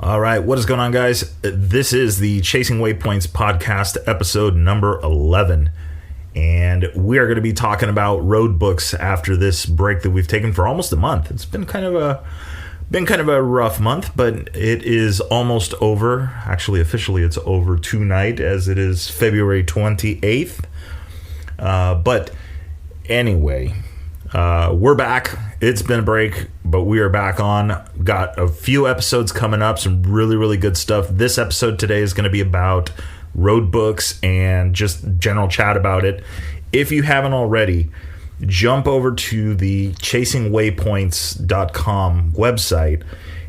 All right, what is going on, guys? This is the Chasing Waypoints podcast, episode number 11. And we are going to be talking about Roadbooks after this break that we've taken for almost a month. It's been kind of a rough month, but it is almost over. Actually, officially, it's over tonight, as it is February 28th. But anyway, we're back. It's been a break, but we are back on. Got a few episodes coming up, some really, really good stuff. This episode today is going to be about Roadbooks and just general chat about it. If you haven't already, jump over to the chasingwaypoints.com website,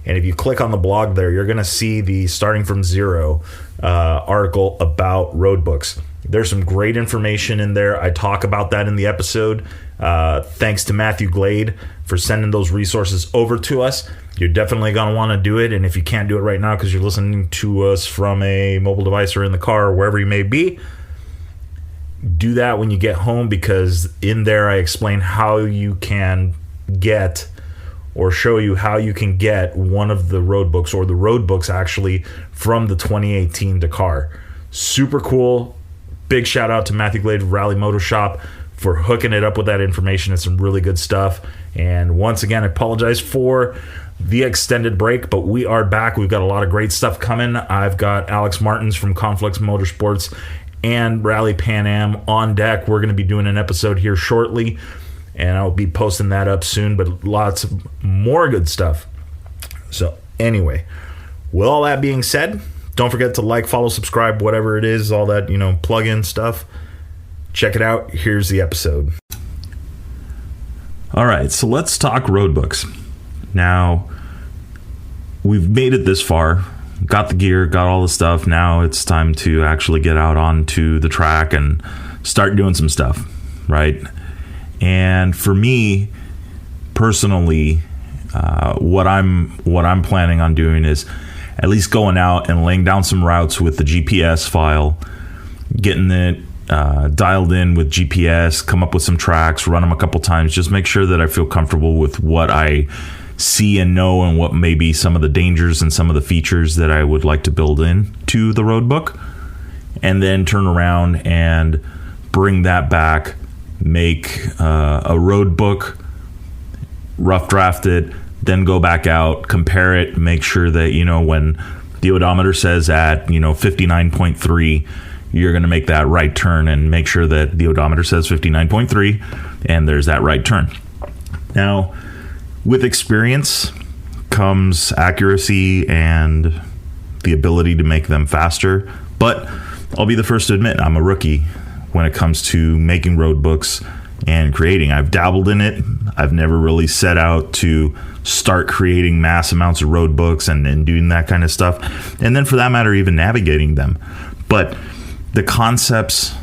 and if you click on the blog there, you're going to see the Starting From Zero article about Roadbooks. There's some great information in there. I talk about that in the episode. Thanks to Matthew Glade for sending those resources over to us. You're definitely going to want to do it. And if you can't do it right now because you're listening to us from a mobile device or in the car or wherever you may be, do that when you get home, because in there I explain how you can get or show you how you can get one of the Roadbooks, or the Roadbooks actually, from the 2018 Dakar. Super cool. Big shout out to Matthew Glade of Rally Motor Shop for hooking it up with that information. It's some really good stuff. And once again, I apologize for the extended break, but we are back. We've got a lot of great stuff coming. I've got Alex Martins from Conflicts Motorsports and Rally Pan Am on deck. We're going to be doing an episode here shortly, and I'll be posting that up soon, but lots more good stuff. So anyway, with all that being said, don't forget to like, follow, subscribe, whatever it is, all that, plug-in stuff. Check it out. Here's the episode. All right, so let's talk Roadbooks. Now, we've made it this far, got the gear, got all the stuff. Now it's time to actually get out onto the track and start doing some stuff, right? And for me, personally, what I'm planning on doing is at least going out and laying down some routes with the GPS file, getting it dialed in with GPS, come up with some tracks, run them a couple times, just make sure that I feel comfortable with what I see and know, and what may be some of the dangers and some of the features that I would like to build in to the Roadbook, and then turn around and bring that back, make a Roadbook, rough draft it, then go back out, compare it, make sure that, when the odometer says at, 59.3, you're going to make that right turn, and make sure that the odometer says 59.3 and there's that right turn. Now, with experience comes accuracy and the ability to make them faster, but I'll be the first to admit I'm a rookie when it comes to making Roadbooks and creating. I've dabbled in it. I've never really set out to start creating mass amounts of Roadbooks and doing that kind of stuff, and then for that matter, even navigating them. But the concepts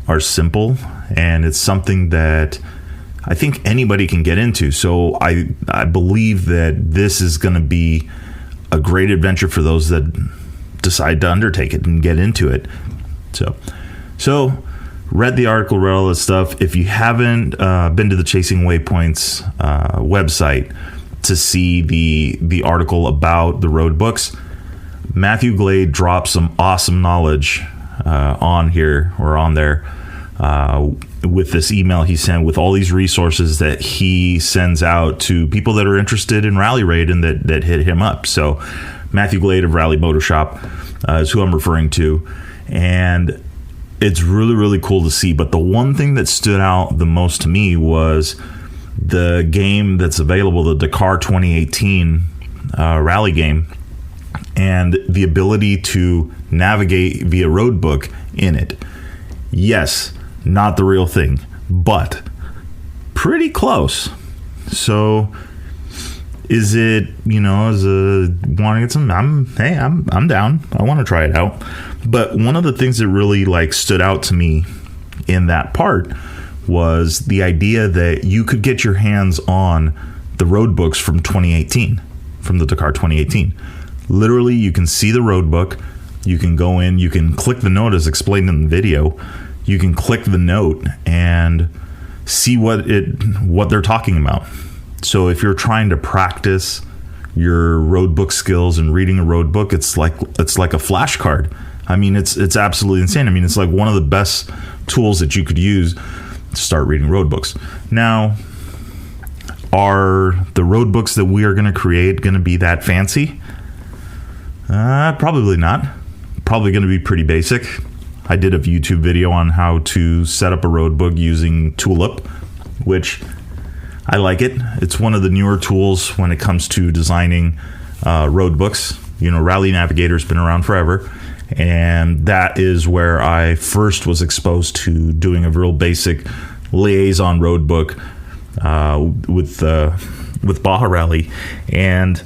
are simple, and it's something that I think anybody can get into. So I believe that this is going to be a great adventure for those that decide to undertake it and get into it. So read the article, read all this stuff. If you haven't been to the Chasing Waypoints website to see the article about the Roadbooks, Matthew Glade drops some awesome knowledge on there with this email he sent with all these resources that he sends out to people that are interested in Rally Raid and that hit him up. So Matthew Glade of Rally Motor Shop is who I'm referring to, and it's really, really cool to see. But the one thing that stood out the most to me was the game that's available, the Dakar 2018 rally game, and the ability to navigate via Roadbook in it. Yes, not the real thing, but pretty close. So is it, as a wanting to get some, I'm down. I want to try it out. But one of the things that really stood out to me in that part was the idea that you could get your hands on the Roadbooks from 2018, from the Dakar 2018. Literally, you can see the Roadbook. You can go in, you can click the note as explained in the video. You can click the note and see what they're talking about. So if you're trying to practice your road book skills and reading a road book, it's like a flashcard. I mean, it's absolutely insane. I mean, it's like one of the best tools that you could use to start reading road books. Now, are the road books that we are going to create going to be that fancy? Probably not. Probably going to be pretty basic. I did a YouTube video on how to set up a road book using Tulip, which I like it. It's one of the newer tools when it comes to designing road books. Rally Navigator's been around forever, and that is where I first was exposed to doing a real basic liaison road book with Baja Rally. And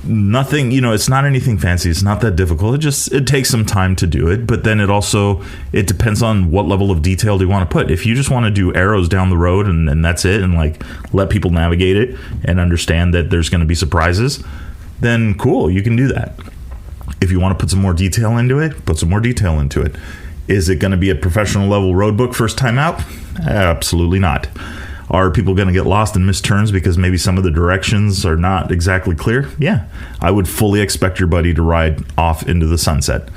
nothing, it's not anything fancy. It's not that difficult. It takes some time to do it, but then it depends on what level of detail do you want to put. If you just want to do arrows down the road and that's it, and like let people navigate it and understand that there's going to be surprises, then cool, you can do that. If you want to put some more detail into it, put some more detail into it. Is it going to be a professional level road book first time out? Absolutely not. Are people going to get lost and miss turns because maybe some of the directions are not exactly clear? Yeah, I would fully expect your buddy to ride off into the sunset.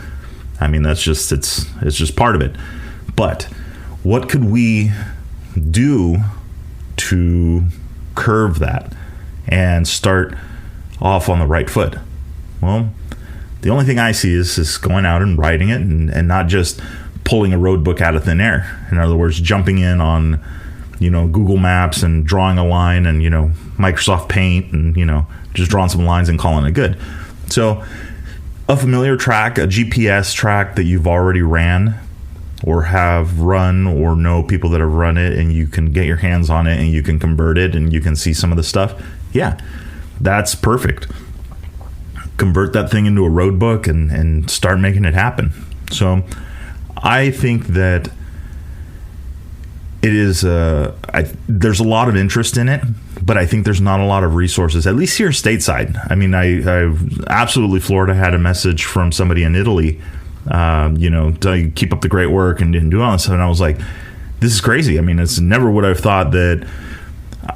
I mean, it's just part of it. But what could we do to curve that and start off on the right foot? Well, the only thing I see is going out and riding it and not just pulling a road book out of thin air. In other words, jumping in on Google Maps and drawing a line and, Microsoft Paint and, just drawing some lines and calling it good. So a familiar track, a GPS track that you've already ran or have run or know people that have run it, and you can get your hands on it and you can convert it and you can see some of the stuff. Yeah, that's perfect. Convert that thing into a road book and start making it happen. So I think that it is there's a lot of interest in it, but I think there's not a lot of resources, at least here stateside. I mean, I absolutely Florida had a message from somebody in Italy, to keep up the great work and do all this stuff. And I was like, this is crazy. I mean, it's never would I've thought that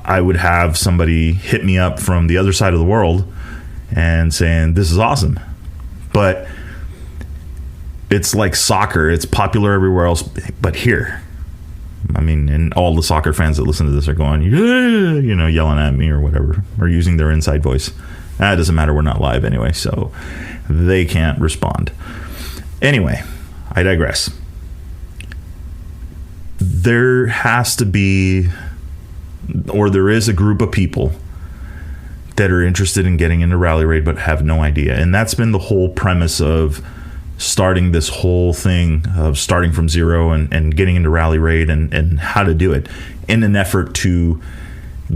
I would have somebody hit me up from the other side of the world and saying, this is awesome. But it's like soccer. It's popular everywhere else, but here, I mean, and all the soccer fans that listen to this are going, yeah, yelling at me or whatever, or using their inside voice. It doesn't matter. We're not live anyway, so they can't respond. Anyway, I digress. There has to be, or there is a group of people that are interested in getting into Rally Raid but have no idea. And that's been the whole premise of starting this whole thing of starting from zero and getting into Rally Raid and how to do it in an effort to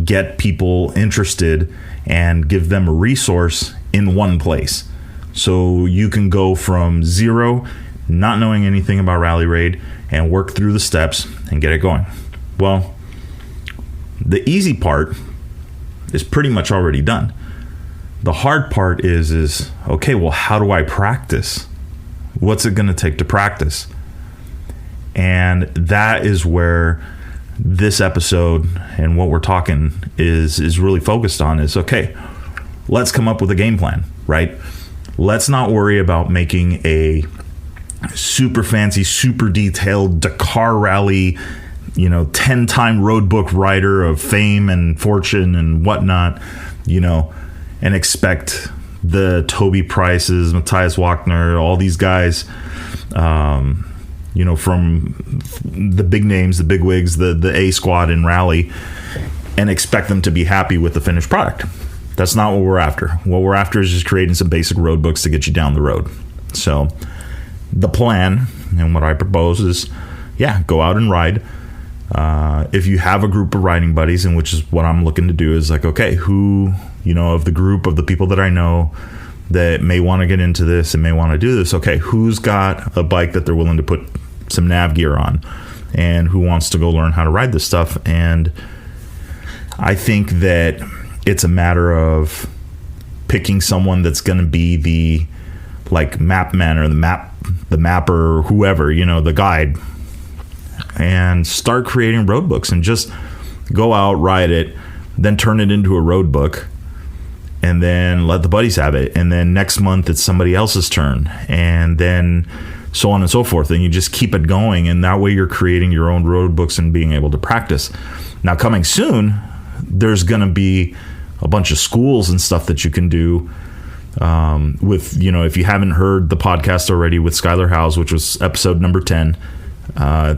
get people interested and give them a resource in one place. So you can go from zero, not knowing anything about Rally Raid, and work through the steps and get it going. Well, the easy part is pretty much already done. The hard part is okay, well, how do I practice? What's it going to take to practice? And that is where this episode and what we're talking is really focused on is, okay, let's come up with a game plan, right? Let's not worry about making a super fancy, super detailed Dakar rally, 10-time road book rider of fame and fortune and whatnot, and expect the Toby Prices, Matthias Wagner, all these guys, from the big names, the big wigs, the A squad in rally, and expect them to be happy with the finished product. That's not what we're after. What we're after is just creating some basic road books to get you down the road. So the plan and what I propose is, go out and ride. If you have a group of riding buddies, and which is what I'm looking to do, is like, okay, who, of the group of the people that I know that may want to get into this and may want to do this, okay, who's got a bike that they're willing to put some nav gear on and who wants to go learn how to ride this stuff. And I think that it's a matter of picking someone that's going to be the map man or the mapper or whoever, the guide, and start creating road books and just go out, ride it, then turn it into a road book and then let the buddies have it, and then next month it's somebody else's turn, and then so on and so forth, and you just keep it going, and that way you're creating your own road books and being able to practice. Now, coming soon, there's going to be a bunch of schools and stuff that you can do with, if you haven't heard the podcast already with Skylar Howes, which was episode number 10,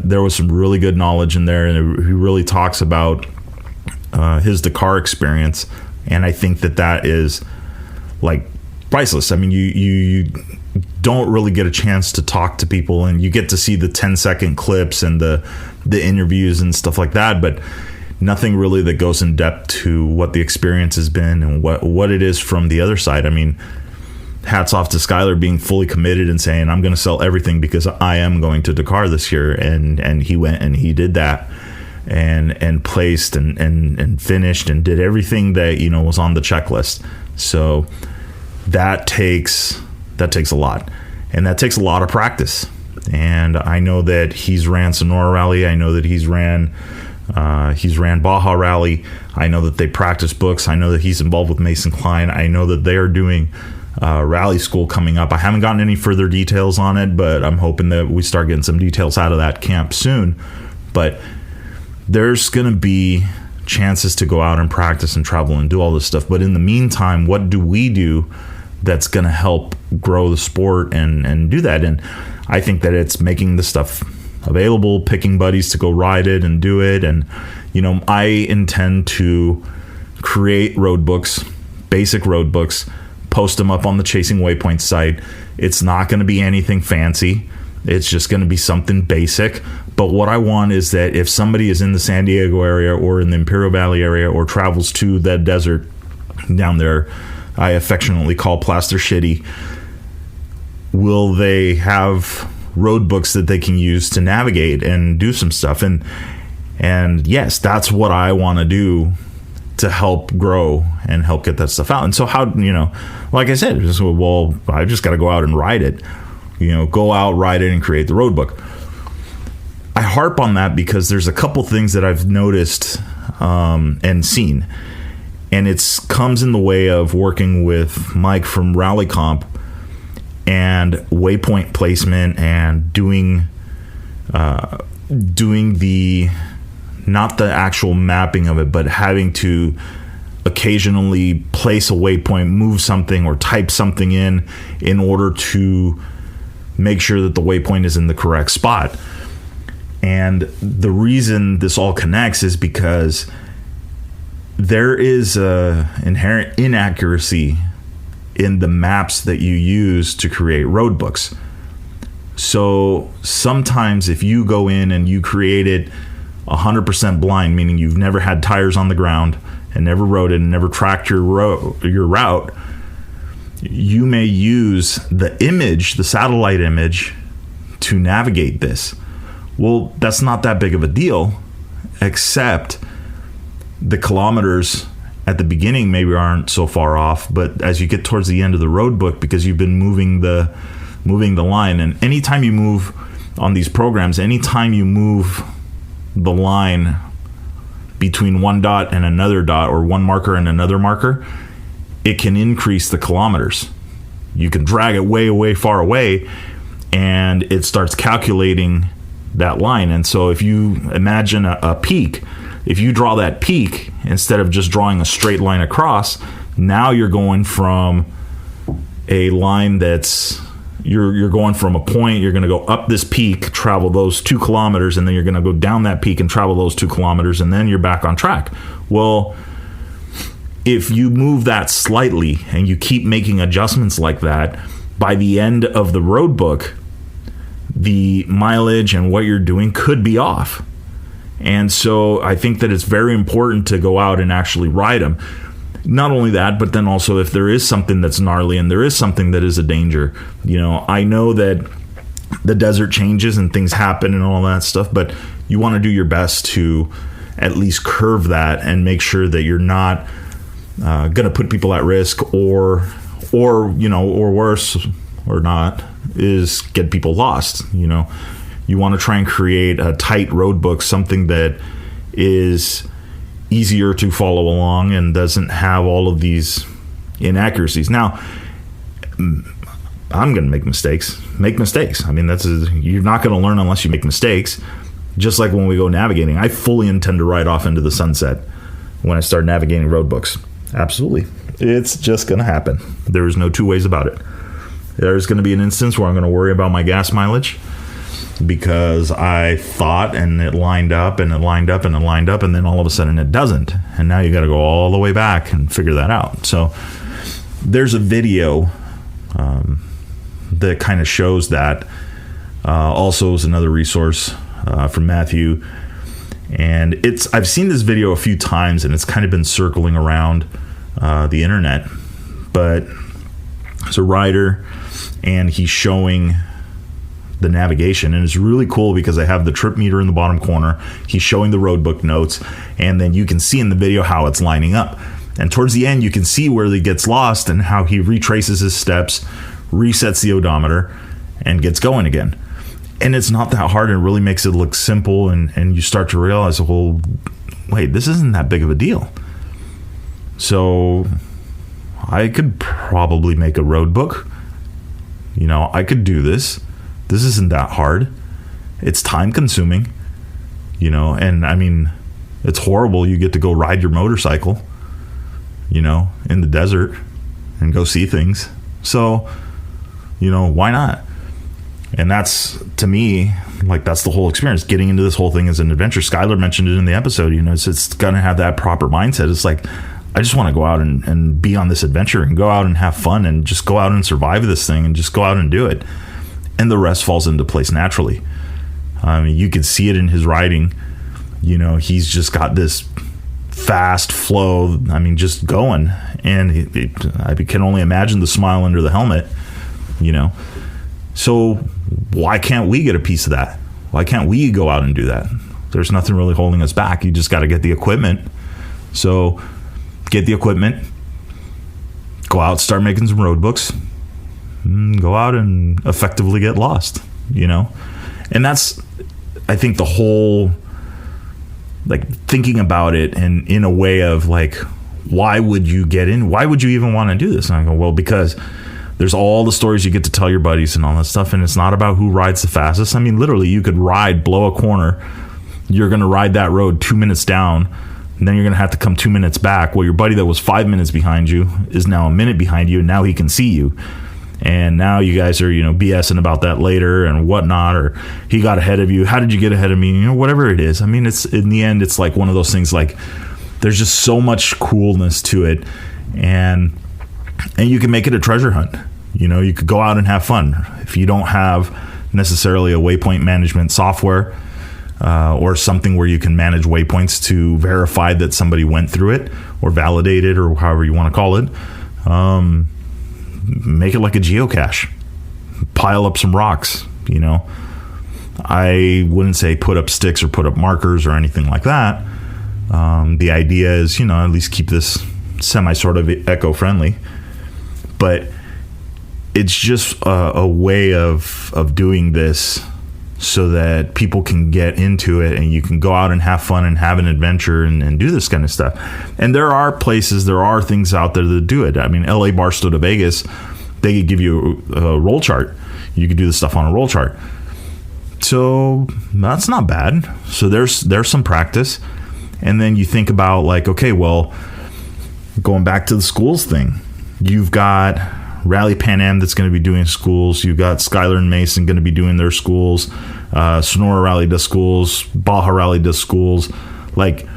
there was some really good knowledge in there, and he really talks about his Dakar experience. And I think that is like priceless. I mean, you don't really get a chance to talk to people, and you get to see the 10-second clips and the interviews and stuff like that, but nothing really that goes in depth to what the experience has been and what it is from the other side. I mean, hats off to Skylar being fully committed and saying, I'm going to sell everything because I am going to Dakar this year. And he went and he did that and placed and finished and did everything that, was on the checklist. So that takes a lot, and that takes a lot of practice. And I know that he's ran Sonora Rally. I know that he's ran Baja Rally. I know that they practice books. I know that he's involved with Mason Klein. I know that they are doing rally school coming up. I haven't gotten any further details on it, but I'm hoping that we start getting some details out of that camp soon. But there's going to be chances to go out and practice and travel and do all this stuff. But in the meantime, what do we do that's going to help grow the sport and do that? And I think that it's making the stuff available, picking buddies to go ride it and do it. And, I intend to create road books, basic road books, post them up on the Chasing Waypoints site. It's not going to be anything fancy. It's just going to be something basic. But what I want is that if somebody is in the San Diego area or in the Imperial Valley area or travels to that desert down there, I affectionately call Plaster Shitty, will they have road books that they can use to navigate and do some stuff? And yes, that's what I want to do to help grow and help get that stuff out. And so how, like I said, I just got to go out and ride it, go out, ride it, and create the road book. I harp on that because there's a couple things that I've noticed and seen, and it comes in the way of working with Mike from Rally Comp and waypoint placement and doing the, not the actual mapping of it, but having to occasionally place a waypoint, move something, or type something in order to make sure that the waypoint is in the correct spot. And the reason this all connects is because there is a inherent inaccuracy in the maps that you use to create road books. So sometimes if you go in and you create it 100% blind, meaning you've never had tires on the ground and never rode it and never tracked your route, you may use the image, the satellite image, to navigate this. Well, that's not that big of a deal, except the kilometers at the beginning maybe aren't so far off, but as you get towards the end of the road book, because you've been moving the line, and anytime you move on these programs, anytime you move the line between one dot and another dot, or one marker and another marker, it can increase the kilometers. You can drag it way, way far away, and it starts calculating that line. And so if you imagine a peak, if you draw that peak instead of just drawing a straight line across, now you're going from a line that's you're going from a point, you're going to go up this peak, travel those 2 kilometers, and then you're going to go down that peak and travel those 2 kilometers, and then you're back on track. Well, if you move that slightly and you keep making adjustments like that, by the end of the road book, the mileage and what you're doing could be off. And so I think that it's very important to go out and actually ride them. Not only that, but then also if there is something that's gnarly and there is something that is a danger, I know that the desert changes and things happen and all that stuff, but you want to do your best to at least curve that and make sure that you're not going to put people at risk or worse or not, is get people lost. You want to try and create a tight road book, something that is easier to follow along and doesn't have all of these, inaccuracies. Now, I'm going to make mistakes. I mean, you're not going to learn unless you make mistakes. Just like when we go navigating, I fully intend to ride off into the sunset when I start navigating Roadbooks. Absolutely. It's just going to happen. There's no two ways about it. There's going to be an instance where I'm going to worry about my gas mileage because I thought and it lined up and it lined up and it lined up, and then all of a sudden it doesn't. And now you got to go all the way back and figure that out. So there's a video that kind of shows that. Also is another resource from Matthew. And I've seen this video a few times, and it's kind of been circling around the internet. But it's a rider, and he's showing the navigation, and it's really cool because I have the trip meter in the bottom corner. He's showing the roadbook notes, and then you can see in the video how it's lining up. And towards the end, you can see where he gets lost and how he retraces his steps, resets the odometer, and gets going again. And it's not that hard. It really makes it look simple, and you start to realize, well, wait, this isn't that big of a deal. So I could probably make a road book. I could do this. This isn't that hard. It's time consuming, and I mean, it's horrible. You get to go ride your motorcycle, in the desert and go see things. So, why not? And that's, to me, like, that's the whole experience. Getting into this whole thing as an adventure. Skylar mentioned it in the episode. It's going to have that proper mindset. It's like, I just want to go out and be on this adventure and go out and have fun and just go out and survive this thing and just go out and do it. And the rest falls into place naturally. I mean, you can see it in his riding. He's just got this fast flow. I mean, just going. And I can only imagine the smile under the helmet, So why can't we get a piece of that? Why can't we go out and do that? There's nothing really holding us back. You just got to get the equipment. So get the equipment, go out, start making some road books, go out and effectively get lost, And that's, I think, the whole, like, thinking about it and in a way of, like, why would you get in? Why would you even want to do this? And I go, well, because there's all the stories you get to tell your buddies and all that stuff, and it's not about who rides the fastest. I mean, literally, you could blow a corner. You're going to ride that road 2 minutes down, and then you're going to have to come 2 minutes back. Well, your buddy that was 5 minutes behind you is now a minute behind you, and now he can see you. And now you guys are, BSing about that later and whatnot, or he got ahead of you. How did you get ahead of me? Whatever it is. I mean, it's, in the end, it's like one of those things, like, there's just so much coolness to it, and you can make it a treasure hunt. You could go out and have fun. If you don't have necessarily a waypoint management software or something where you can manage waypoints to verify that somebody went through it or validate it or however you want to call it, make it like a geocache. Pile up some rocks, I wouldn't say put up sticks or put up markers or anything like that. The idea is, at least keep this semi sort of eco-friendly. But it's just a way of doing this so that people can get into it and you can go out and have fun and have an adventure and do this kind of stuff. And there are things out there that do it. I mean, LA Barstow to Vegas, they could give you a roll chart. You could do the stuff on a roll chart. So that's not bad. So there's some practice. And then you think about, like, okay, well, going back to the schools thing, you've got Rally Pan Am that's going to be doing schools. You've got Skylar and Mason going to be doing their schools. Sonora Rally does schools. Baja Rally does schools. Like,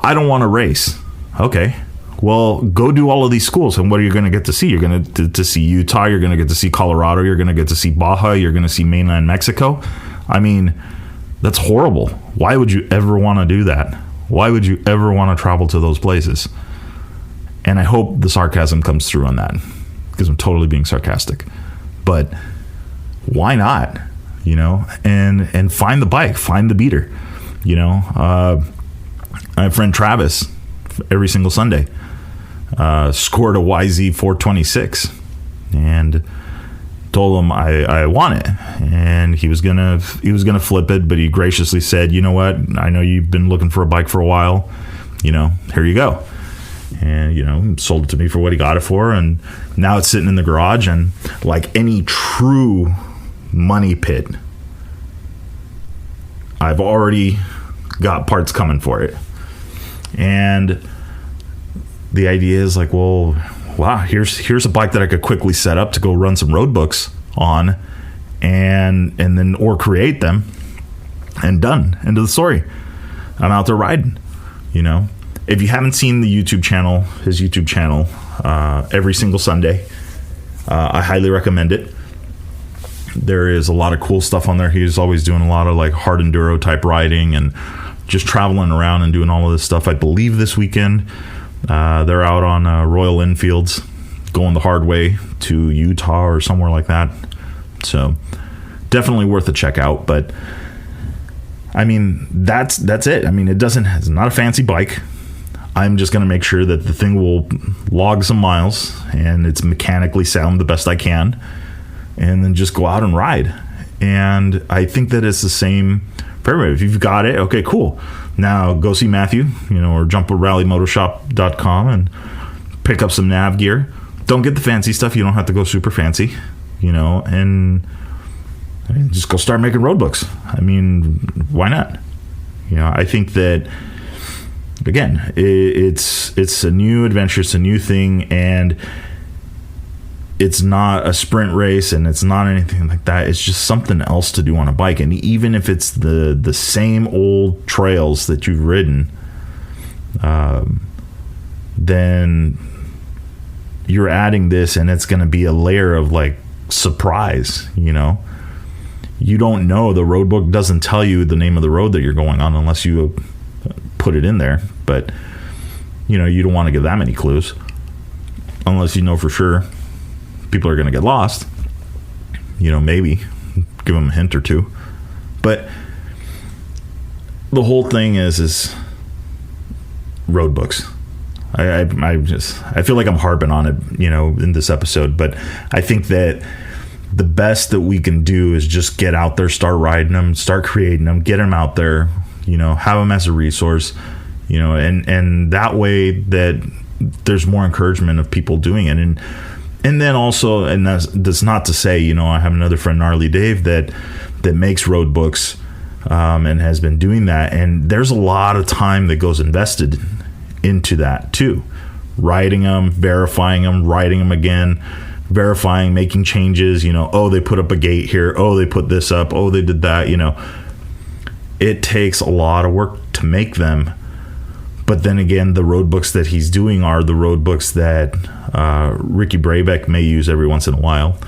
I don't want to race. Okay. Well, go do all of these schools. And what are you going to get to see? You're going to see Utah. You're going to get to see Colorado. You're going to get to see Baja. You're going to see mainland Mexico. I mean, that's horrible. Why would you ever want to do that? Why would you ever want to travel to those places? And I hope the sarcasm comes through on that, because I'm totally being sarcastic. But why not? And find the bike, find the beater. I have friend Travis every single Sunday scored a YZ 426 and told him I want it, and he was gonna flip it, but he graciously said, you know what, I know you've been looking for a bike for a while, here you go. and, you know, sold it to me for what he got it for. And now it's sitting in the garage. And like any true money pit, I've already got parts coming for it. And the idea is like, well, wow, here's a bike that I could quickly set up to go run some Roadbooks on, and then or create them, and done. End of the story. I'm out there riding, you know. If you haven't seen the YouTube channel, his YouTube channel, every single Sunday, I highly recommend it. There is a lot of cool stuff on there. He's always doing a lot of like hard enduro type riding and just traveling around and doing all of this stuff. I believe this weekend they're out on Royal Enfields, going the hard way to Utah or somewhere like that. So definitely worth a check out. But I mean, that's it. I mean, it's not a fancy bike. I'm just going to make sure that the thing will log some miles and it's mechanically sound the best I can, and then just go out and ride. And I think that it's the same for everybody. If you've got it, okay, cool. Now go see Matthew, you know, or jump at rallymotoshop.com and pick up some nav gear. Don't get the fancy stuff. You don't have to go super fancy, you know, and just go start making Roadbooks. I mean, why not? You know, I think that, again, it's a new adventure, it's a new thing, and it's not a sprint race, and it's not anything like that. It's just something else to do on a bike. And even if it's the same old trails that you've ridden, then you're adding this, and it's going to be a layer of like surprise, you know. You don't know. The roadbook doesn't tell you the name of the road that you're going on unless you put it in there. But, you know, you don't want to give that many clues unless you know for sure people are going to get lost. You know, maybe give them a hint or two. But the whole thing is Roadbooks. I feel like I'm harping on it, you know, in this episode, but I think that the best that we can do is just get out there, start riding them, start creating them, get them out there, you know, have them as a resource, you know, and that way that there's more encouragement of people doing it. And then also, and that's not to say, you know, I have another friend, Gnarly Dave, that makes Roadbooks and has been doing that. And there's a lot of time that goes invested into that too. Writing them, verifying them, writing them again, verifying, making changes, you know, oh, they put up a gate here, oh, they put this up, oh, they did that, you know. It takes a lot of work to make them. But then again, the Roadbooks that he's doing are the Roadbooks that Ricky Brabeck may use every once in a while.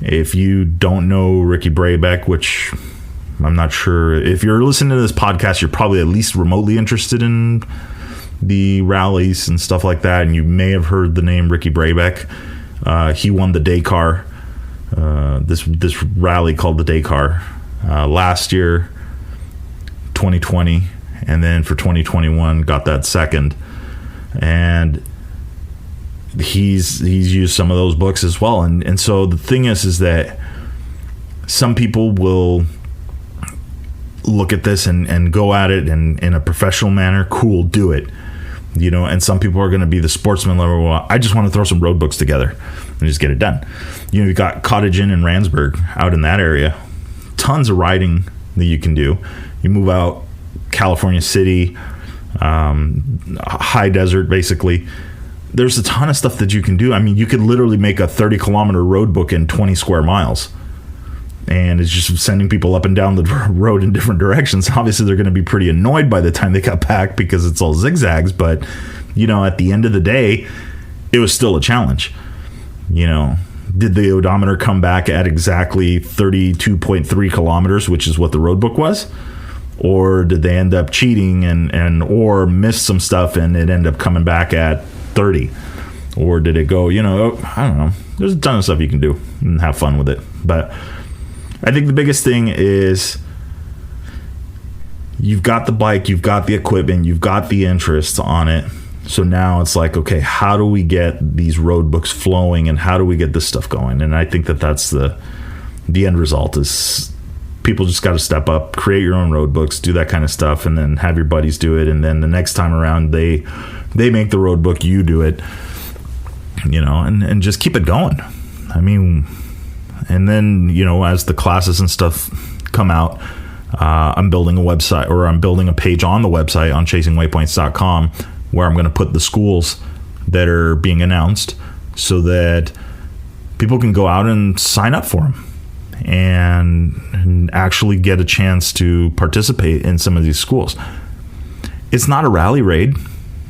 If you don't know Ricky Brabeck, which I'm not sure, if you're listening to this podcast, you're probably at least remotely interested in the rallies and stuff like that, and you may have heard the name Ricky Brabeck. He won the Dakar, this rally called the Dakar, last year, 2020, and then for 2021 got that second. And he's used some of those books as well. And so the thing is that some people will look at this and go at it in a professional manner. Cool, do it. You know, and some people are going to be the sportsman level. Well, I just want to throw some Roadbooks together and just get it done. You know, you got Cottage Inn and Randsburg out in that area. Tons of riding that you can do. You move out California City, high desert, basically. There's a ton of stuff that you can do. I mean, you could literally make a 30-kilometer road book in 20 square miles. And it's just sending people up and down the road in different directions. Obviously, they're going to be pretty annoyed by the time they got back because it's all zigzags. But, you know, at the end of the day, it was still a challenge. You know, did the odometer come back at exactly 32.3 kilometers, which is what the road book was? Or did they end up cheating and or miss some stuff and it ended up coming back at 30? Or did it go, you know, I don't know. There's a ton of stuff you can do and have fun with it. But I think the biggest thing is you've got the bike, you've got the equipment, you've got the interest on it. So now it's like, okay, how do we get these road books flowing and how do we get this stuff going? And I think that that's the end result is people just got to step up, create your own road books, do that kind of stuff, and then have your buddies do it. And then the next time around, they make the road book, you do it, and just keep it going. I mean, and then, as the classes and stuff come out, I'm building a website, or I'm building a page on the website on chasingwaypoints.com where I'm going to put the schools that are being announced so that people can go out and sign up for them and actually get a chance to participate in some of these schools. It's not a rally raid.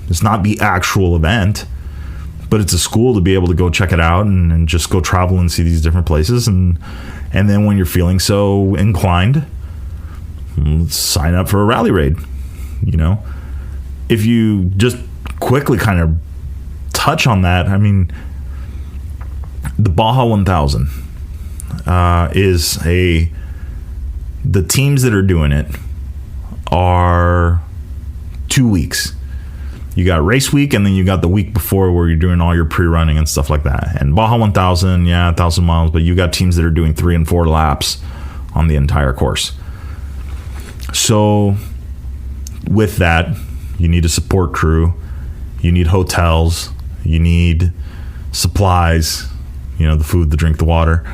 It's not the actual event, but it's a school to be able to go check it out and just go travel and see these different places. And then when you're feeling so inclined, sign up for a rally raid. If you just quickly kind of touch on that, I mean, the Baja 1000 the teams that are doing it are 2 weeks. You got race week, and then you got the week before where you're doing all your pre-running and stuff like that. And Baja 1000, 1,000 miles, but you got teams that are doing 3 and 4 laps on the entire course. So with that, you need a support crew, you need hotels, you need supplies, the food, the drink, the water,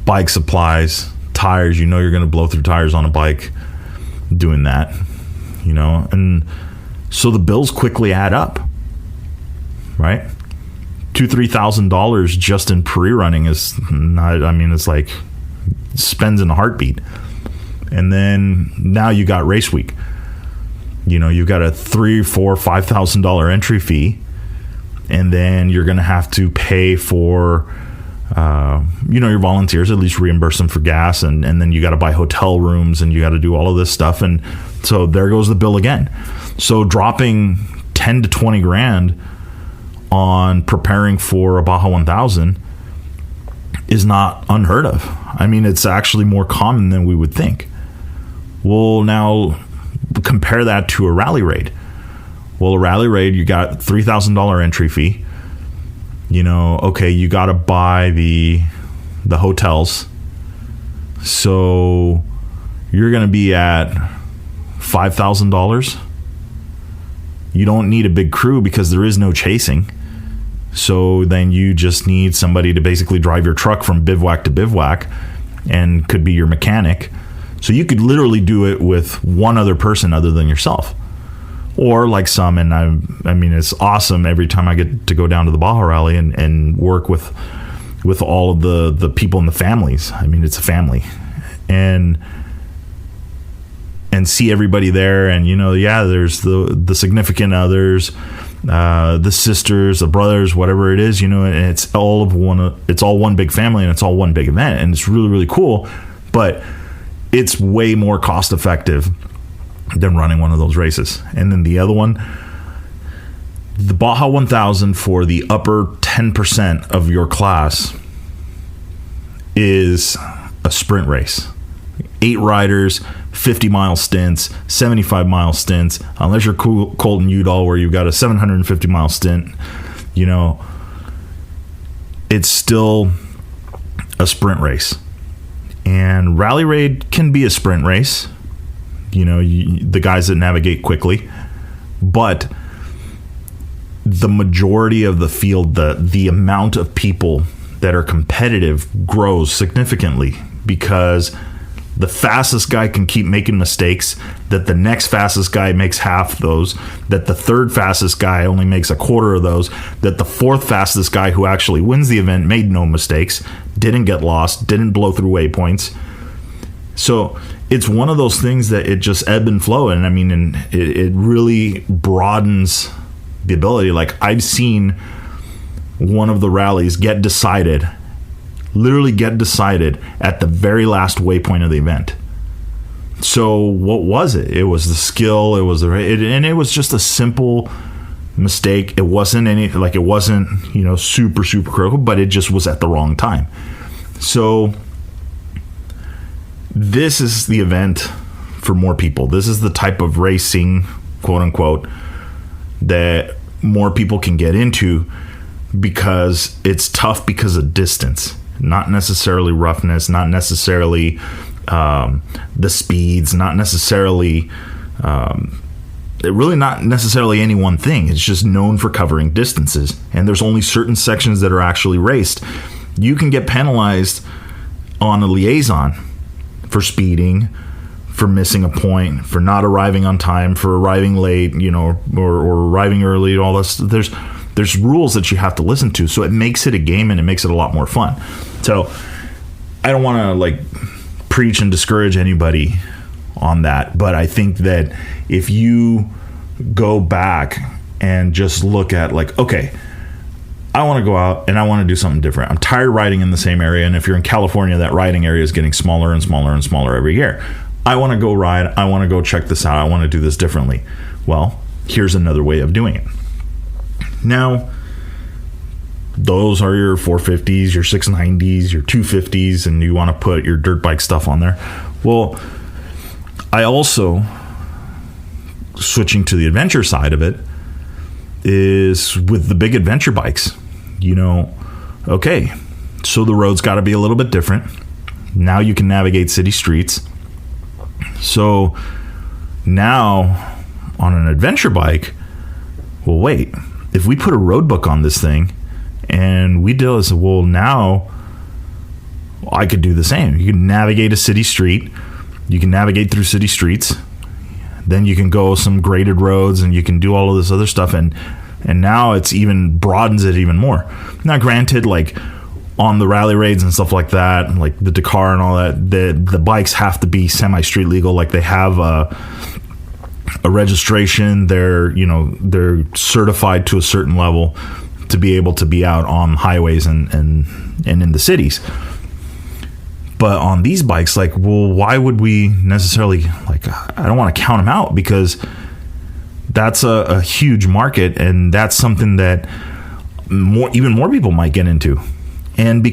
bike supplies, tires. You're going to blow through tires on a bike doing that, and so the bills quickly add up, right? $2,000-$3,000 just in pre-running is not, it's like spends in a heartbeat. And then now you got race week. You've got a $3,000, $4,000, $5,000 entry fee, and then you're going to have to pay for, your volunteers, at least reimburse them for gas, and then you got to buy hotel rooms, and you got to do all of this stuff, and so there goes the bill again. So dropping 10 to 20 grand on preparing for a Baja 1000 is not unheard of. It's actually more common than we would think. Well, now compare that to a rally raid. Well, a rally raid, you got $3,000 entry fee. Okay, you got to buy the hotels. So you're going to be at $5,000. You don't need a big crew because there is no chasing. So then you just need somebody to basically drive your truck from bivouac to bivouac, and could be your mechanic. So you could literally do it with one other person other than yourself. Or like some, and it's awesome every time I get to go down to the Baja Rally and work with all of the people in the families. It's a family. And see everybody there, and there's the significant others, the sisters, the brothers, whatever it is, and it's all one big family, and it's all one big event, and it's really, really cool. But it's way more cost effective than running one of those races. And then the other one, the Baja 1000, for the upper 10% of your class, is a sprint race. 8 riders, 50-mile stints, 75-mile stints, unless you're Colton Udall, where you've got a 750-mile stint. It's still a sprint race. And Rally Raid can be a sprint race, the guys that navigate quickly, but the majority of the field, the amount of people that are competitive grows significantly, because the fastest guy can keep making mistakes, that the next fastest guy makes half those, that the third fastest guy only makes a quarter of those, that the fourth fastest guy, who actually wins the event, made no mistakes, didn't get lost, didn't blow through waypoints. So it's one of those things that it just ebb and flow. And it really broadens the ability. Like, I've seen one of the rallies literally get decided at the very last waypoint of the event. So what was it? It was the skill. It was and it was just a simple mistake. It wasn't super, super critical, but it just was at the wrong time. So this is the event for more people. This is the type of racing, quote unquote, that more people can get into, because it's tough because of distance. Not necessarily roughness, not necessarily the speeds, not necessarily really not necessarily any one thing. It's just known for covering distances, and there's only certain sections that are actually raced. You can get penalized on a liaison for speeding, for missing a point, for not arriving on time, for arriving late, or arriving early, all this. There's rules that you have to listen to, so it makes it a game and it makes it a lot more fun. So I don't want to preach and discourage anybody on that, but I think that if you go back and just look at okay, I want to go out and I want to do something different. I'm tired of riding in the same area, and if you're in California, that riding area is getting smaller and smaller and smaller every year. I want to go ride. I want to go check this out. I want to do this differently. Well, here's another way of doing it. Now, those are your 450s, your 690s, your 250s, and you want to put your dirt bike stuff on there. Well, I also, switching to the adventure side of it, is with the big adventure bikes. Okay, so the road's got to be a little bit different. Now you can navigate city streets. So now on an adventure bike, well, wait, if we put a road book on this thing and we do this, well, now I could do the same. You can navigate a city street. You can navigate through city streets. Then you can go some graded roads and you can do all of this other stuff. And now it's even broadens it even more. Now, granted, on the rally raids and stuff like that, like the Dakar and all that, the bikes have to be semi-street legal. They have a registration. They're certified to a certain level to be able to be out on highways and in the cities. But on these bikes, why would we necessarily, I don't want to count them out, because that's a huge market, and that's something that even more people might get into. And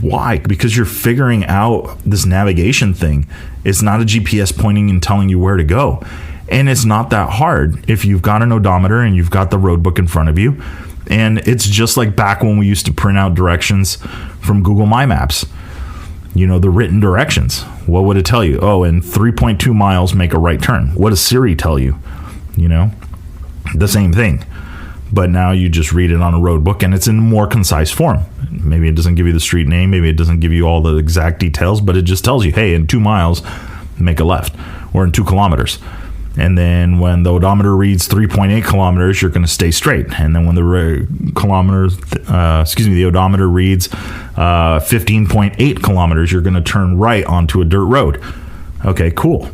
why? Because you're figuring out this navigation thing. It's not a GPS pointing and telling you where to go. And it's not that hard if you've got an odometer and you've got the road book in front of you. And it's just like back when we used to print out directions from Google My Maps. The written directions. What would it tell you? Oh, in 3.2 miles, make a right turn. What does Siri tell you? The same thing. But now you just read it on a road book, and it's in more concise form. Maybe it doesn't give you the street name. Maybe it doesn't give you all the exact details, but it just tells you, hey, in 2 miles, make a left, or in 2 kilometers. And then when the odometer reads 3.8 kilometers, you're going to stay straight. And then when the odometer reads 15.8 kilometers, you're going to turn right onto a dirt road. Okay, cool.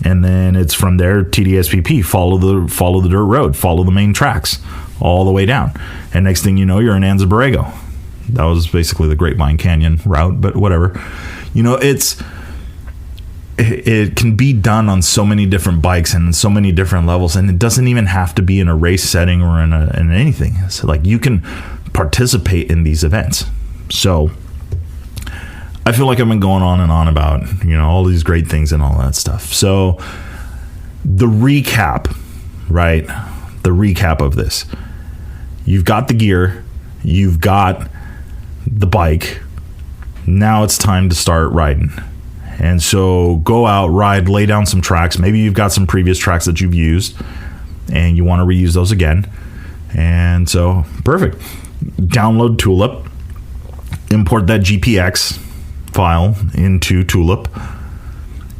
And then it's from there, TDSPP, follow the dirt road, follow the main tracks all the way down. And next thing you know, you're in Anza Borrego. That was basically the Grapevine Canyon route, but whatever. It can be done on so many different bikes and in so many different levels, and it doesn't even have to be in a race setting or in anything. So you can participate in these events. So I feel like I've been going on and on about all these great things and all that stuff. So the recap, right? The recap of this: you've got the gear, you've got the bike. Now it's time to start riding. And so go out, ride, lay down some tracks. Maybe you've got some previous tracks that you've used and you want to reuse those again. And so, perfect. Download Tulip. Import that GPX file into Tulip.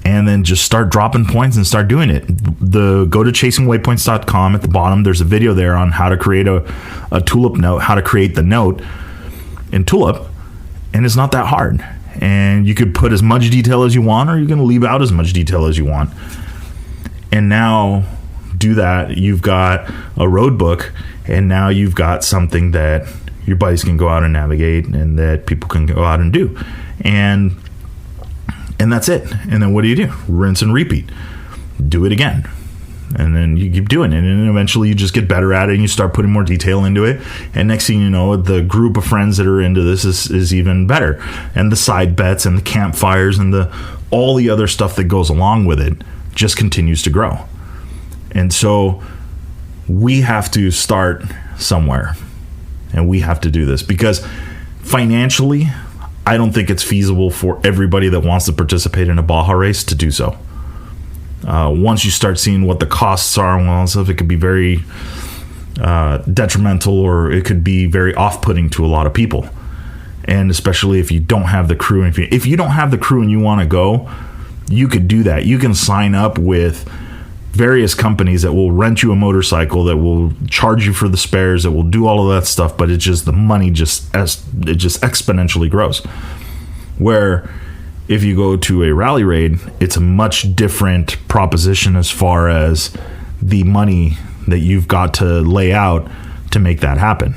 And then just start dropping points and start doing it. Go to chasingwaypoints.com. At the bottom, there's a video there on how to create a Tulip note, how to create the note in Tulip. And it's not that hard. And you could put as much detail as you want, or you can leave out as much detail as you want. And now do that. You've got a road book, and now you've got something that your bikes can go out and navigate and that people can go out and do. And that's it. And then what do? Rinse and repeat. Do it again. And then you keep doing it, and then eventually you just get better at it, and you start putting more detail into it. And next thing you know, the group of friends that are into this is even better. And the side bets and the campfires and all the other stuff that goes along with it just continues to grow. And so we have to start somewhere, and we have to do this, because financially, I don't think it's feasible for everybody that wants to participate in a Baja race to do so. Once you start seeing what the costs are and all that stuff, it could be very detrimental, or it could be very off-putting to a lot of people. And especially if you don't have the crew. If you don't have the crew and you want to go, you could do that. You can sign up with various companies that will rent you a motorcycle, that will charge you for the spares, that will do all of that stuff, but it's just the money just exponentially grows. Where if you go to a rally raid, it's a much different proposition as far as the money that you've got to lay out to make that happen.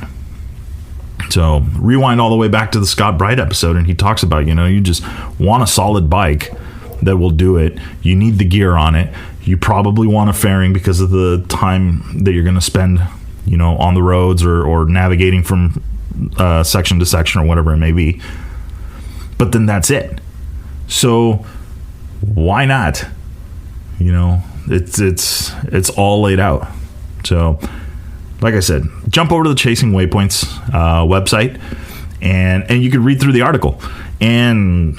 So rewind all the way back to the Scott Bright episode, and he talks about, you just want a solid bike that will do it. You need the gear on it. You probably want a fairing because of the time that you're going to spend, on the roads or navigating from section to section or whatever it may be. But then that's it. So why not? It's all laid out. So, like I said, jump over to the Chasing Waypoints website, and you can read through the article and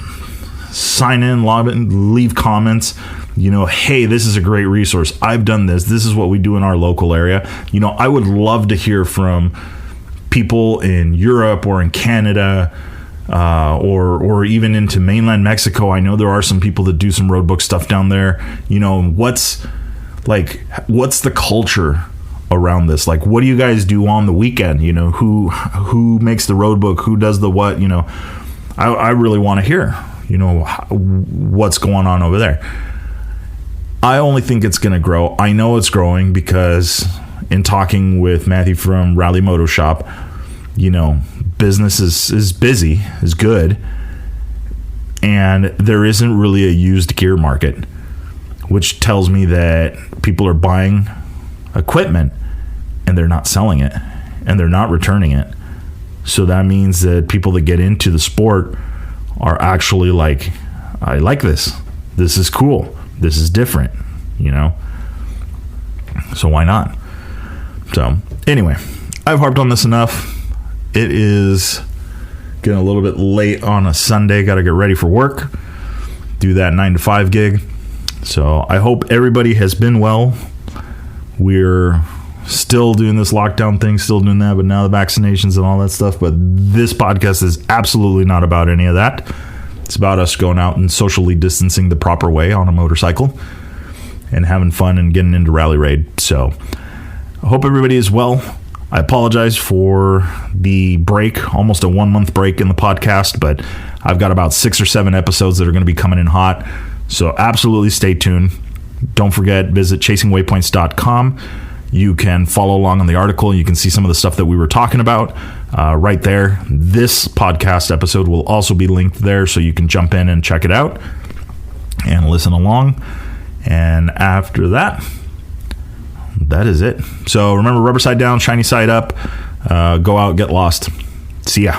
sign in, log in, leave comments. Hey, this is a great resource. I've done this. This is what we do in our local area. I would love to hear from people in Europe or in Canada, or even into mainland Mexico. I know there are some people that do some roadbook stuff down there. What's the culture around this? Like, what do you guys do on the weekend? Who makes the roadbook? Who does the what? I really want to hear, what's going on over there. I only think it's going to grow. I know it's growing because in talking with Matthew from Rally Moto Shop, business is busy, is good, and there isn't really a used gear market, which tells me that people are buying equipment and they're not selling it and they're not returning it. So that means that people that get into the sport are actually like, I like this. This is cool. This is different, So why not? So anyway, I've harped on this enough. It is getting a little bit late on a Sunday. Got to get ready for work. Do that 9 to 5 gig. So I hope everybody has been well. We're still doing this lockdown thing, still doing that, but now the vaccinations and all that stuff. But this podcast is absolutely not about any of that. It's about us going out and socially distancing the proper way on a motorcycle and having fun and getting into Rally Raid. So I hope everybody is well. I apologize for the break, almost a 1 month break in the podcast, but I've got about 6 or 7 episodes that are going to be coming in hot. So absolutely stay tuned. Don't forget, visit chasingwaypoints.com. You can follow along on the article. You can see some of the stuff that we were talking about right there. This podcast episode will also be linked there, so you can jump in and check it out and listen along. And after that, that is it. So remember, rubber side down, shiny side up. Go out, get lost. See ya.